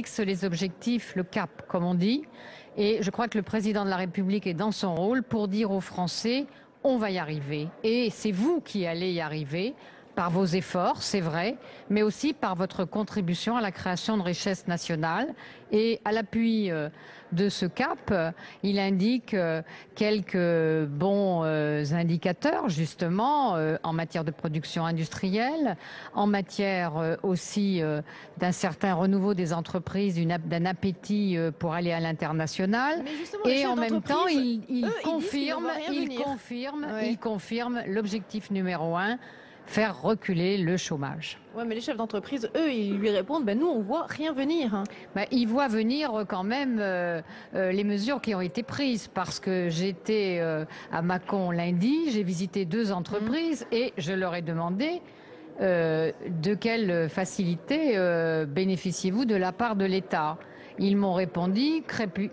fixe les objectifs, le cap, comme on dit. Et je crois que le président de la République est dans son rôle pour dire aux Français, on va y arriver. Et c'est vous qui allez y arriver par vos efforts, c'est vrai, mais aussi par votre contribution à la création de richesses nationales. Et à l'appui de ce cap, il indique quelques bons indicateurs, justement, en matière de production industrielle, en matière aussi d'un certain renouveau des entreprises, d'un appétit pour aller à l'international. Et en même temps, il confirme l'objectif numéro 1, faire reculer le chômage. Oui, mais les chefs d'entreprise, eux, ils lui répondent, nous, on voit rien venir. Hein. Ils voient venir quand même les mesures qui ont été prises, parce que j'étais à Mâcon lundi, j'ai visité 2 entreprises et je leur ai demandé de quelle facilité bénéficiez-vous de la part de l'État. Ils m'ont répondu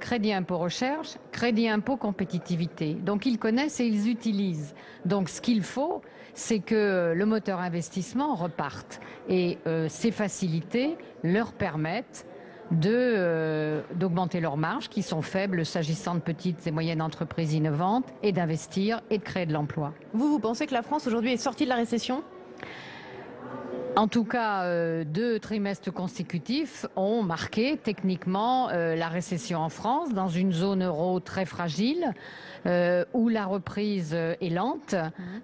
crédit impôt recherche, crédit impôt compétitivité. Donc ils connaissent et ils utilisent. Donc ce qu'il faut, c'est que le moteur investissement reparte. Et ces facilités leur permettent d'augmenter leurs marges, qui sont faibles s'agissant de petites et moyennes entreprises innovantes, et d'investir et de créer de l'emploi. Vous pensez que la France aujourd'hui est sortie de la récession ? En tout cas, 2 trimestres consécutifs ont marqué techniquement la récession en France, dans une zone euro très fragile, où la reprise est lente.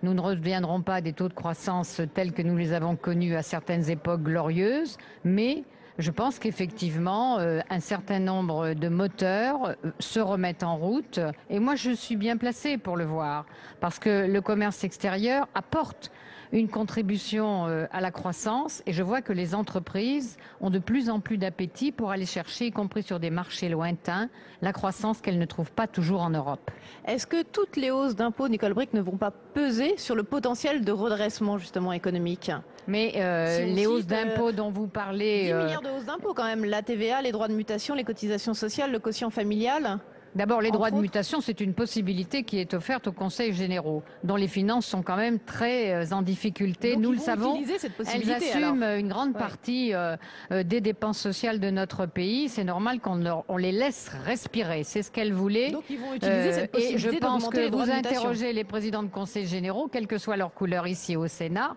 Nous ne reviendrons pas des taux de croissance tels que nous les avons connus à certaines époques glorieuses, mais je pense qu'effectivement, un certain nombre de moteurs se remettent en route. Et moi, je suis bien placée pour le voir, parce que le commerce extérieur apporte une contribution à la croissance, et je vois que les entreprises ont de plus en plus d'appétit pour aller chercher, y compris sur des marchés lointains, la croissance qu'elles ne trouvent pas toujours en Europe. Est-ce que toutes les hausses d'impôts, Nicole Bricq, ne vont pas peser sur le potentiel de redressement justement économique ? Mais les hausses d'impôts dont vous parlez... 10 milliards de hausses d'impôts quand même, la TVA, les droits de mutation, les cotisations sociales, le quotient familial. D'abord, les droits de mutation, c'est une possibilité qui est offerte aux conseils généraux, dont les finances sont quand même très en difficulté. Donc, nous le savons, elles assument une grande partie des dépenses sociales de notre pays. C'est normal qu'on les laisse respirer. C'est ce qu'elles voulaient. Donc ils vont utiliser cette possibilité. Et je pense que vous interrogez les présidents de conseils généraux, quelle que soit leur couleur ici au Sénat,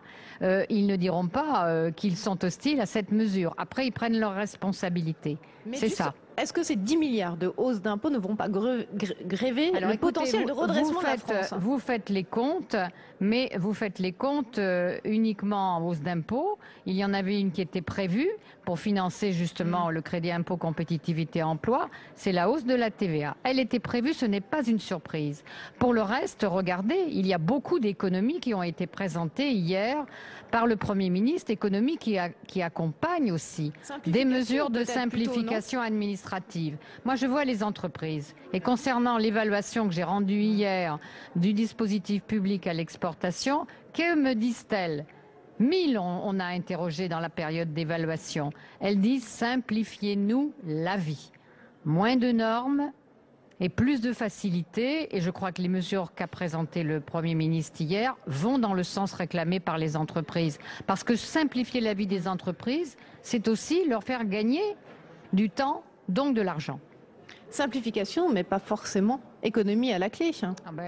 ils ne diront pas qu'ils sont hostiles à cette mesure. Après, ils prennent leurs responsabilités. C'est ça. Est-ce que ces 10 milliards de hausses d'impôts ne vont pas gréver le potentiel de redressement de la France ? Vous faites les comptes, mais vous faites les comptes uniquement en hausse d'impôts. Il y en avait une qui était prévue pour financer justement le crédit impôt compétitivité emploi. C'est la hausse de la TVA. Elle était prévue, ce n'est pas une surprise. Pour le reste, regardez, il y a beaucoup d'économies qui ont été présentées hier par le Premier ministre, économies qui accompagnent aussi des mesures de simplification administrative. Moi, je vois les entreprises. Et concernant l'évaluation que j'ai rendue hier du dispositif public à l'exportation, que me disent-elles ? 1000 on a interrogé dans la période d'évaluation. Elles disent « simplifiez-nous la vie ». Moins de normes et plus de facilité. Et je crois que les mesures qu'a présentées le Premier ministre hier vont dans le sens réclamé par les entreprises. Parce que simplifier la vie des entreprises, c'est aussi leur faire gagner du temps, donc de l'argent. Simplification, mais pas forcément économie à la clé.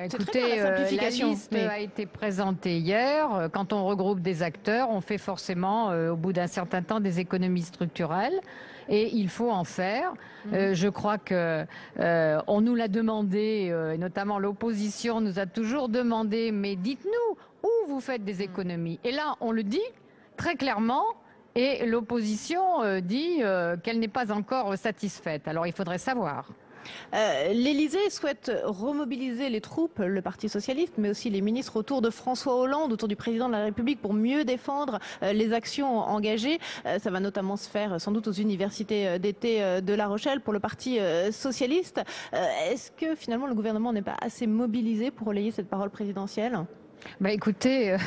Écoutez, la liste a été présentée hier. Quand on regroupe des acteurs, on fait forcément, au bout d'un certain temps, des économies structurelles. Et il faut en faire. Je crois que on nous l'a demandé, notamment l'opposition nous a toujours demandé, mais dites-nous où vous faites des économies. Et là, on le dit très clairement. Et l'opposition dit qu'elle n'est pas encore satisfaite. Alors il faudrait savoir. L'Élysée souhaite remobiliser les troupes, le Parti socialiste, mais aussi les ministres autour de François Hollande, autour du président de la République, pour mieux défendre les actions engagées. Ça va notamment se faire sans doute aux universités d'été de La Rochelle pour le Parti socialiste. Est-ce que finalement le gouvernement n'est pas assez mobilisé pour relayer cette parole présidentielle ? Écoutez,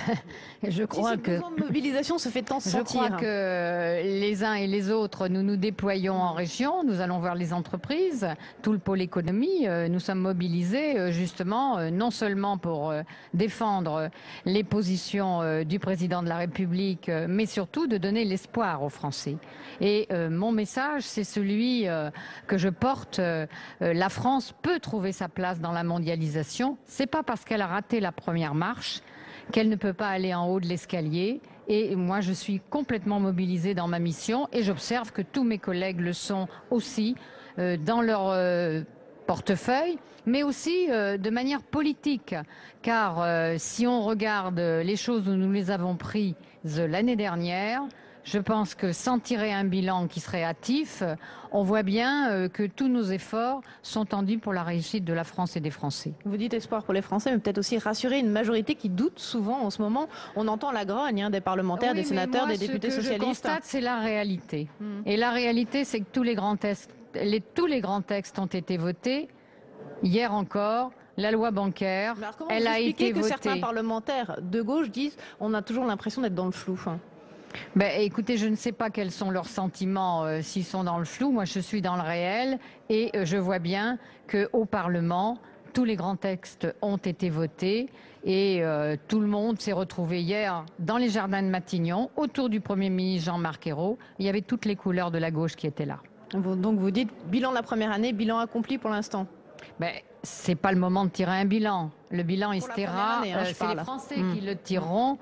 je Si crois ce que... besoin de mobilisation se fait tant Je sentir. crois que les uns et les autres, nous nous déployons en région, nous allons voir les entreprises, tout le pôle économie, nous sommes mobilisés justement non seulement pour défendre les positions du président de la République, mais surtout de donner l'espoir aux Français. Et mon message, c'est celui que je porte. La France peut trouver sa place dans la mondialisation. C'est pas parce qu'elle a raté la première marche qu'elle ne peut pas aller en haut de l'escalier. Et moi, je suis complètement mobilisée dans ma mission et j'observe que tous mes collègues le sont aussi dans leur portefeuille, mais aussi de manière politique. Car si on regarde les choses où nous les avons prises l'année dernière, je pense que sans tirer un bilan qui serait hâtif, on voit bien que tous nos efforts sont tendus pour la réussite de la France et des Français. Vous dites espoir pour les Français, mais peut-être aussi rassurer une majorité qui doute souvent en ce moment. On entend la grogne des parlementaires, des sénateurs, des députés socialistes. Ce que je constate, c'est la réalité. Et la réalité, c'est que tous les grands textes ont été votés. Hier encore, la loi bancaire, elle a été votée. Certains parlementaires de gauche disent on a toujours l'impression d'être dans le flou. Écoutez, je ne sais pas quels sont leurs sentiments s'ils sont dans le flou. Moi, je suis dans le réel et je vois bien qu'au Parlement, tous les grands textes ont été votés et tout le monde s'est retrouvé hier dans les jardins de Matignon, autour du Premier ministre Jean-Marc Ayrault. Il y avait toutes les couleurs de la gauche qui étaient là. Donc vous dites bilan de la première année, bilan accompli pour l'instant. C'est pas le moment de tirer un bilan. Le bilan, il se tirera. C'est les Français qui le tireront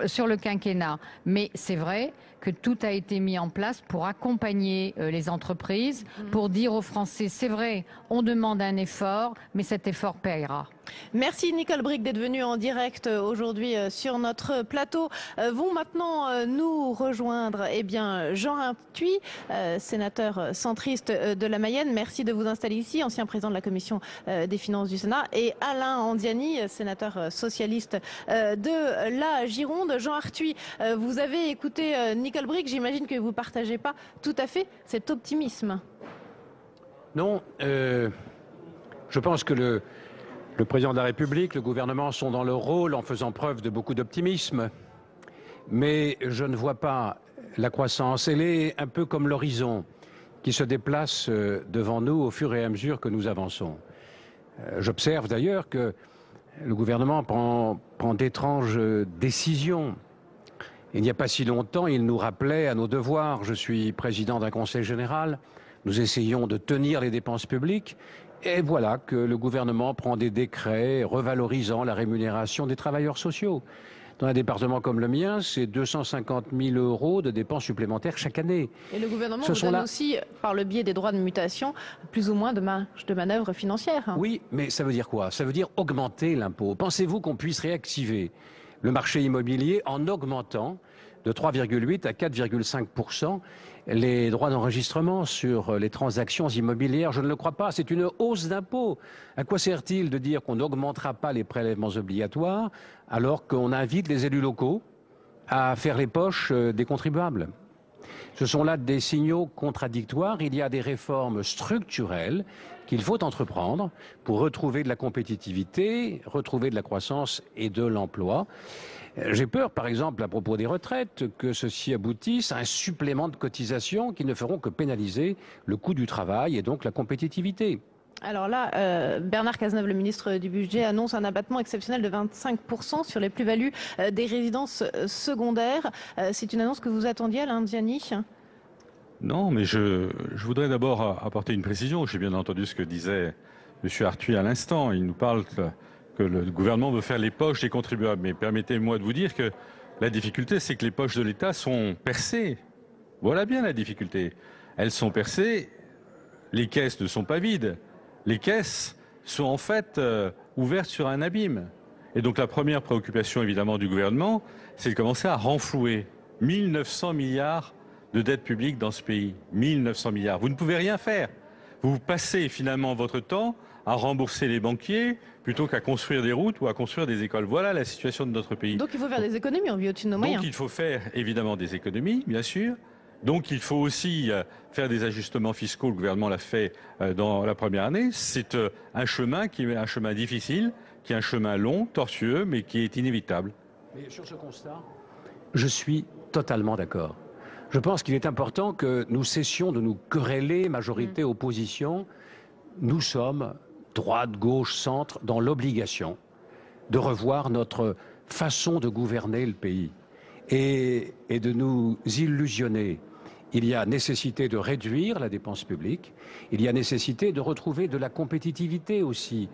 sur le quinquennat. Mais c'est vrai que tout a été mis en place pour accompagner les entreprises, pour dire aux Français, c'est vrai, on demande un effort, mais cet effort paiera. Merci Nicole Bricq d'être venue en direct aujourd'hui sur notre plateau. Vont maintenant nous rejoindre Jean Arthuis, sénateur centriste de la Mayenne. Merci de vous installer ici, ancien président de la commission des finances du Sénat, et Alain Anziani, sénateur socialiste de la Gironde. Jean Arthuis, vous avez écouté Nicole Bricq, j'imagine que vous ne partagez pas tout à fait cet optimisme. Non, je pense que le président de la République, le gouvernement sont dans leur rôle en faisant preuve de beaucoup d'optimisme. Mais je ne vois pas la croissance. Elle est un peu comme l'horizon qui se déplace devant nous au fur et à mesure que nous avançons. J'observe d'ailleurs que le gouvernement prend d'étranges décisions. Il n'y a pas si longtemps, il nous rappelait à nos devoirs. Je suis président d'un conseil général. Nous essayons de tenir les dépenses publiques. Et voilà que le gouvernement prend des décrets revalorisant la rémunération des travailleurs sociaux. Dans un département comme le mien, c'est 250 000 € de dépenses supplémentaires chaque année. Et le gouvernement vous donne aussi, par le biais des droits de mutation, plus ou moins de marge de manœuvre financière. Oui, mais ça veut dire quoi? Ça veut dire augmenter l'impôt. Pensez-vous qu'on puisse réactiver le marché immobilier en augmentant de 3,8 à 4,5% les droits d'enregistrement sur les transactions immobilières? Je ne le crois pas. C'est une hausse d'impôt. À quoi sert-il de dire qu'on n'augmentera pas les prélèvements obligatoires alors qu'on invite les élus locaux à faire les poches des contribuables? Ce sont là des signaux contradictoires. Il y a des réformes structurelles qu'il faut entreprendre pour retrouver de la compétitivité, retrouver de la croissance et de l'emploi. J'ai peur, par exemple, à propos des retraites, que ceci aboutisse à un supplément de cotisations qui ne feront que pénaliser le coût du travail et donc la compétitivité. Alors là, Bernard Cazeneuve, le ministre du Budget, annonce un abattement exceptionnel de 25% sur les plus-values des résidences secondaires. C'est une annonce que vous attendiez, Alain Anziani? Non, mais je voudrais d'abord apporter une précision. J'ai bien entendu ce que disait M. Arthuis à l'instant. Il nous parle que le gouvernement veut faire les poches des contribuables. Mais permettez-moi de vous dire que la difficulté, c'est que les poches de l'État sont percées. Voilà bien la difficulté. Elles sont percées, les caisses ne sont pas vides. Les caisses sont en fait ouvertes sur un abîme. Et donc la première préoccupation évidemment du gouvernement, c'est de commencer à renflouer 1900 milliards de dette publique dans ce pays. 1900 milliards. Vous ne pouvez rien faire. Vous passez finalement votre temps à rembourser les banquiers plutôt qu'à construire des routes ou à construire des écoles. Voilà la situation de notre pays. Donc il faut faire des économies, on vit au-dessus de nos moyens. Donc il faut faire évidemment des économies, bien sûr. Donc il faut aussi faire des ajustements fiscaux. Le gouvernement l'a fait dans la première année. C'est un chemin qui est un chemin difficile qui est un chemin long, tortueux, mais qui est inévitable. Mais sur ce constat, je suis totalement d'accord. Je pense qu'il est important que nous cessions de nous quereller, majorité, opposition. Nous sommes, droite, gauche, centre, dans l'obligation de revoir notre façon de gouverner le pays et de nous illusionner. Il y a nécessité de réduire la dépense publique, il y a nécessité de retrouver de la compétitivité aussi.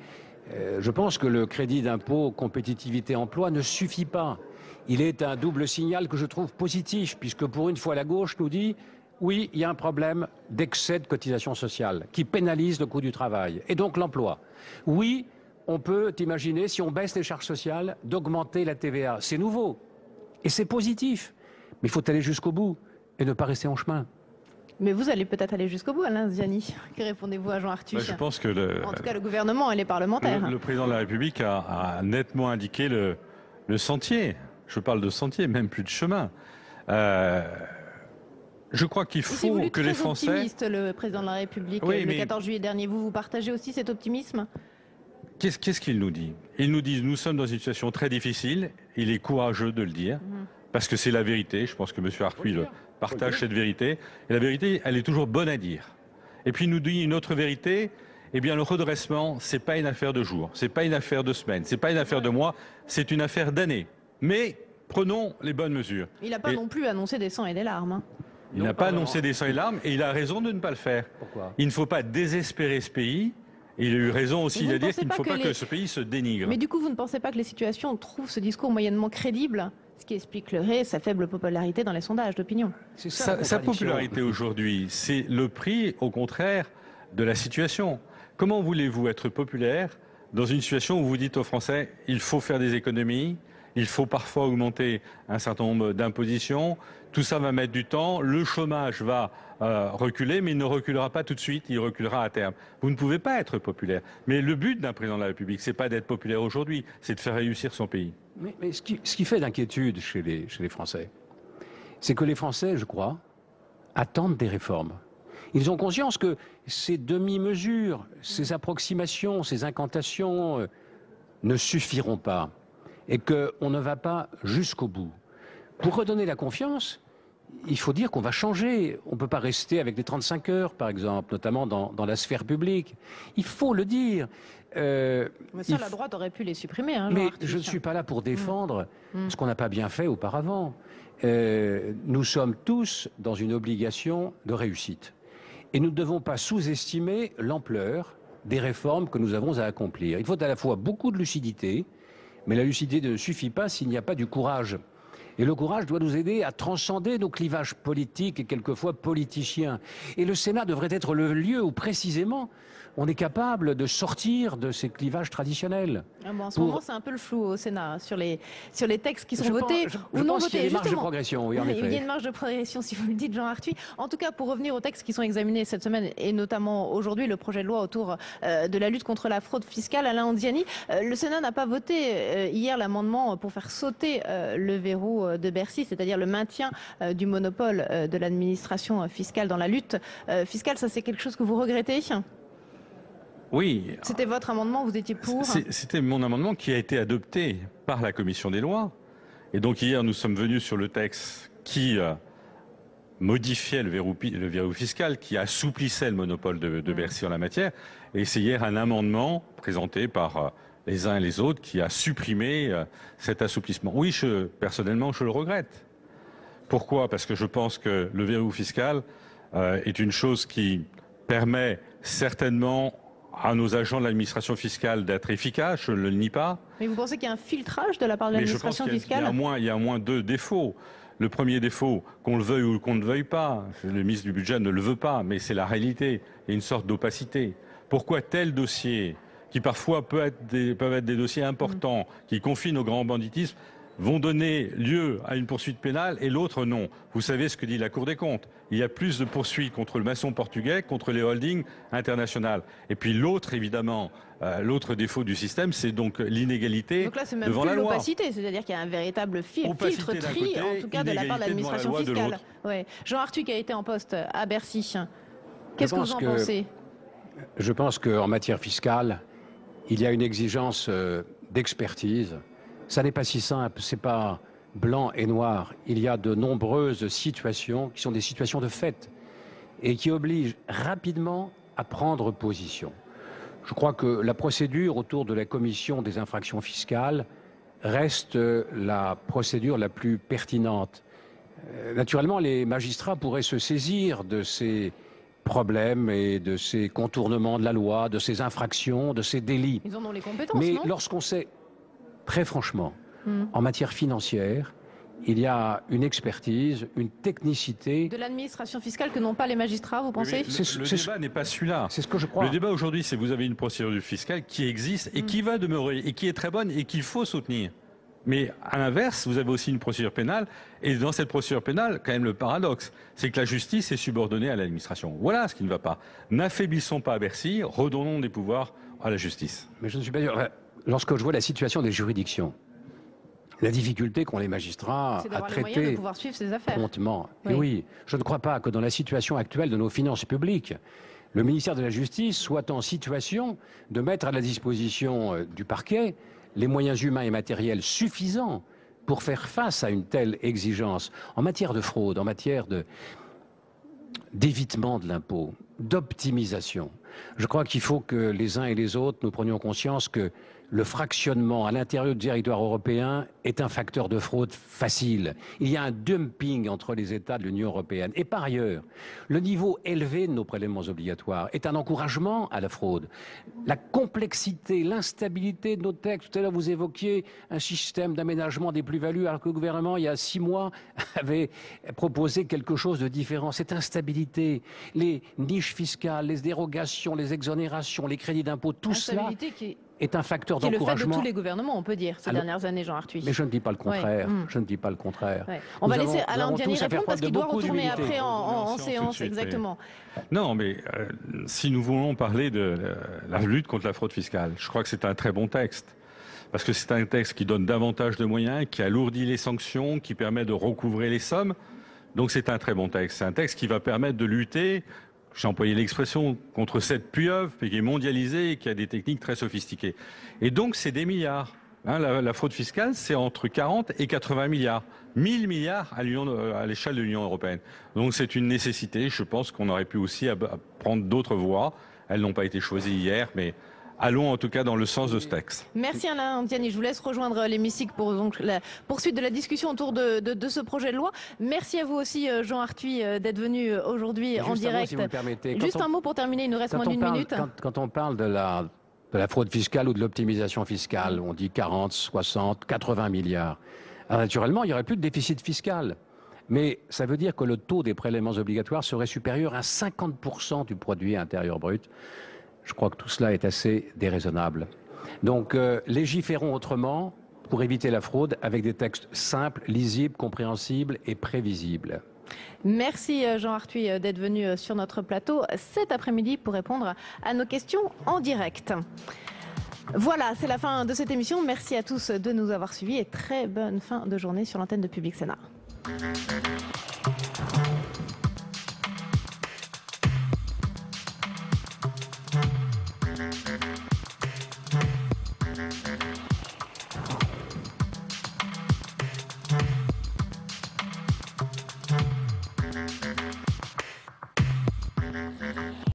Je pense que le crédit d'impôt compétitivité emploi ne suffit pas. Il est un double signal que je trouve positif, puisque pour une fois la gauche nous dit oui, il y a un problème d'excès de cotisation sociale qui pénalise le coût du travail et donc l'emploi. Oui, on peut imaginer, si on baisse les charges sociales, d'augmenter la TVA. C'est nouveau et c'est positif, mais il faut aller jusqu'au bout et ne pas rester en chemin. Mais vous allez peut-être aller jusqu'au bout, Alain Ziani. Que répondez-vous à Jean Arthuis? Je pense que en tout cas, le gouvernement et les parlementaires. Le président de la République a nettement indiqué le sentier. Je parle de sentier, même plus de chemin. Je crois qu'il faut que les Français... optimiste, le président de la République, le 14 juillet dernier. Vous partagez aussi cet optimisme? Qu'est-ce qu'il nous dit? Il nous dit nous sommes dans une situation très difficile. Il est courageux de le dire, parce que c'est la vérité. Je pense que M. Arthuis partage cette vérité. Et la vérité, elle est toujours bonne à dire. Et puis il nous dit une autre vérité. Eh bien, le redressement, c'est pas une affaire de jours, c'est pas une affaire de semaines, c'est pas une affaire de mois, c'est une affaire d'années. Mais prenons les bonnes mesures. Il n'a pas non plus annoncé des sangs et des larmes. Il n'a pas annoncé des sangs et des larmes et il a raison de ne pas le faire. Pourquoi? Il ne faut pas désespérer ce pays. Et il a eu raison aussi de dire qu'il ne faut pas que ce pays se dénigre. Mais du coup, vous ne pensez pas que les situations trouvent ce discours moyennement crédible, ce qui expliquerait sa faible popularité dans les sondages d'opinion? Sa popularité aujourd'hui, c'est le prix, au contraire, de la situation. Comment voulez-vous être populaire dans une situation où vous dites aux Français il faut faire des économies, il faut parfois augmenter un certain nombre d'impositions, tout ça va mettre du temps, le chômage va reculer, mais il ne reculera pas tout de suite, il reculera à terme. Vous ne pouvez pas être populaire. Mais le but d'un président de la République, c'est pas d'être populaire aujourd'hui, c'est de faire réussir son pays. Mais ce qui fait d'inquiétude chez les Français, c'est que les Français, je crois, attendent des réformes. Ils ont conscience que ces demi-mesures, ces approximations, ces incantations ne suffiront pas et qu'on ne va pas jusqu'au bout. Pour redonner la confiance, il faut dire qu'on va changer. On ne peut pas rester avec des 35 heures, par exemple, notamment dans la sphère publique. Il faut le dire. Mais ça, la droite aurait pu les supprimer. Hein, mais je ne suis pas là pour défendre ce qu'on n'a pas bien fait auparavant. Nous sommes tous dans une obligation de réussite. Et nous ne devons pas sous-estimer l'ampleur des réformes que nous avons à accomplir. Il faut à la fois beaucoup de lucidité, mais la lucidité ne suffit pas s'il n'y a pas du courage. Et le courage doit nous aider à transcender nos clivages politiques et quelquefois politiciens. Et le Sénat devrait être le lieu où précisément on est capable de sortir de ces clivages traditionnels. En ce moment, c'est un peu le flou au Sénat sur les textes qui sont votés ou non votés. Il y a une marge de progression, oui, en effet. Il y a une marge de progression, si vous le dites, Jean Arthuis. En tout cas, pour revenir aux textes qui sont examinés cette semaine et notamment aujourd'hui, le projet de loi autour de la lutte contre la fraude fiscale, Alain Anziani, le Sénat n'a pas voté hier l'amendement pour faire sauter le verrou de Bercy, c'est-à-dire le maintien du monopole de l'administration fiscale dans la lutte fiscale. Ça, c'est quelque chose que vous regrettez ? Oui. C'était votre amendement, vous étiez pour? C'était mon amendement qui a été adopté par la Commission des lois. Et donc hier, nous sommes venus sur le texte qui modifiait le verrou fiscal, qui assouplissait le monopole de Bercy en la matière. Et c'est hier un amendement présenté par les uns et les autres qui a supprimé cet assouplissement. Oui, personnellement, je le regrette. Pourquoi? Parce que je pense que le verrou fiscal est une chose qui permet certainement à nos agents de l'administration fiscale d'être efficaces, je ne le nie pas. Mais vous pensez qu'il y a un filtrage de la part de l'administration fiscale? Il y a au moins deux défauts. Le premier défaut, qu'on le veuille ou qu'on ne le veuille pas, le ministre du Budget ne le veut pas, mais c'est la réalité. Il y a une sorte d'opacité. Pourquoi tel dossier, qui parfois peuvent être des dossiers importants, qui confinent au grand banditisme, vont donner lieu à une poursuite pénale et l'autre non. Vous savez ce que dit la Cour des comptes. Il y a plus de poursuites contre le maçon portugais, contre les holdings internationales. Et puis l'autre, évidemment, l'autre défaut du système, c'est donc l'inégalité devant la loi. Donc là, c'est même plus l'opacité, c'est-à-dire qu'il y a un véritable filtre tri, en tout cas, de la part de l'administration fiscale. Ouais. Jean Arthuis qui a été en poste à Bercy. Qu'est-ce que vous en pensez? Je pense qu'en matière fiscale, il y a une exigence d'expertise. Ça n'est pas si simple, c'est pas blanc et noir. Il y a de nombreuses situations qui sont des situations de fait et qui obligent rapidement à prendre position. Je crois que la procédure autour de la commission des infractions fiscales reste la procédure la plus pertinente. Naturellement, les magistrats pourraient se saisir de ces problèmes et de ces contournements de la loi, de ces infractions, de ces délits. Ils en ont les compétences, Mais non? lorsqu'on sait, très franchement, en matière financière, il y a une expertise, une technicité. De l'administration fiscale que n'ont pas les magistrats, vous pensez? Le débat n'est pas celui-là. C'est ce que je crois. Le débat aujourd'hui, c'est que vous avez une procédure fiscale qui existe et qui va demeurer et qui est très bonne et qu'il faut soutenir. Mais à l'inverse, vous avez aussi une procédure pénale et dans cette procédure pénale, quand même le paradoxe, c'est que la justice est subordonnée à l'administration. Voilà ce qui ne va pas. N'affaiblissons pas Bercy, redonnons des pouvoirs à la justice. Mais je ne suis pas sûr. Lorsque je vois la situation des juridictions, la difficulté qu'ont les magistrats à traiter de pouvoir suivre ces affaires. promptement. Oui. Et oui, je ne crois pas que dans la situation actuelle de nos finances publiques, le ministère de la Justice soit en situation de mettre à la disposition du parquet les moyens humains et matériels suffisants pour faire face à une telle exigence en matière de fraude, en matière d'évitement de l'impôt, d'optimisation. Je crois qu'il faut que les uns et les autres, nous prenions conscience que le fractionnement à l'intérieur du territoire européen est un facteur de fraude facile. Il y a un dumping entre les États de l'Union européenne. Et par ailleurs, le niveau élevé de nos prélèvements obligatoires est un encouragement à la fraude. La complexité, l'instabilité de nos textes. Tout à l'heure, vous évoquiez un système d'aménagement des plus-values, alors que le gouvernement, il y a 6 mois, avait proposé quelque chose de différent. Cette instabilité, les niches fiscales, les dérogations, les exonérations, les crédits d'impôt, tout cela est un facteur d'encouragement. C'est le fait de tous les gouvernements, on peut dire, ces dernières années, Jean Arthuis. Mais je ne dis pas le contraire. Ouais. Je ne dis pas le contraire. Ouais. On va laisser Alain Anziani répondre parce qu'il doit retourner après en séance, exactement. Non, mais si nous voulons parler de la lutte contre la fraude fiscale, je crois que c'est un très bon texte. Parce que c'est un texte qui donne davantage de moyens, qui alourdit les sanctions, qui permet de recouvrer les sommes. Donc c'est un très bon texte. C'est un texte qui va permettre de lutter, j'ai employé l'expression, contre cette pieuvre, mais qui est mondialisée et qui a des techniques très sophistiquées. Et donc, c'est des milliards. Hein, la fraude fiscale, c'est entre 40 et 80 milliards. 1000 milliards à l'échelle de l'Union européenne. Donc, c'est une nécessité. Je pense qu'on aurait pu aussi prendre d'autres voies. Elles n'ont pas été choisies hier, mais allons en tout cas dans le sens de ce texte. Merci Alain Anziani. Je vous laisse rejoindre l'hémicycle pour donc la poursuite de la discussion autour de ce projet de loi. Merci à vous aussi Jean Arthuis d'être venu aujourd'hui en direct. Si vous me permettez. Juste un mot pour terminer, il nous reste moins d'une minute. Quand on parle de la fraude fiscale ou de l'optimisation fiscale, on dit 40, 60, 80 milliards. Alors, naturellement, il n'y aurait plus de déficit fiscal. Mais ça veut dire que le taux des prélèvements obligatoires serait supérieur à 50% du produit intérieur brut. Je crois que tout cela est assez déraisonnable. Donc, légiférons autrement pour éviter la fraude avec des textes simples, lisibles, compréhensibles et prévisibles. Merci Jean Arthuis d'être venu sur notre plateau cet après-midi pour répondre à nos questions en direct. Voilà, c'est la fin de cette émission. Merci à tous de nous avoir suivis et très bonne fin de journée sur l'antenne de Public Sénat.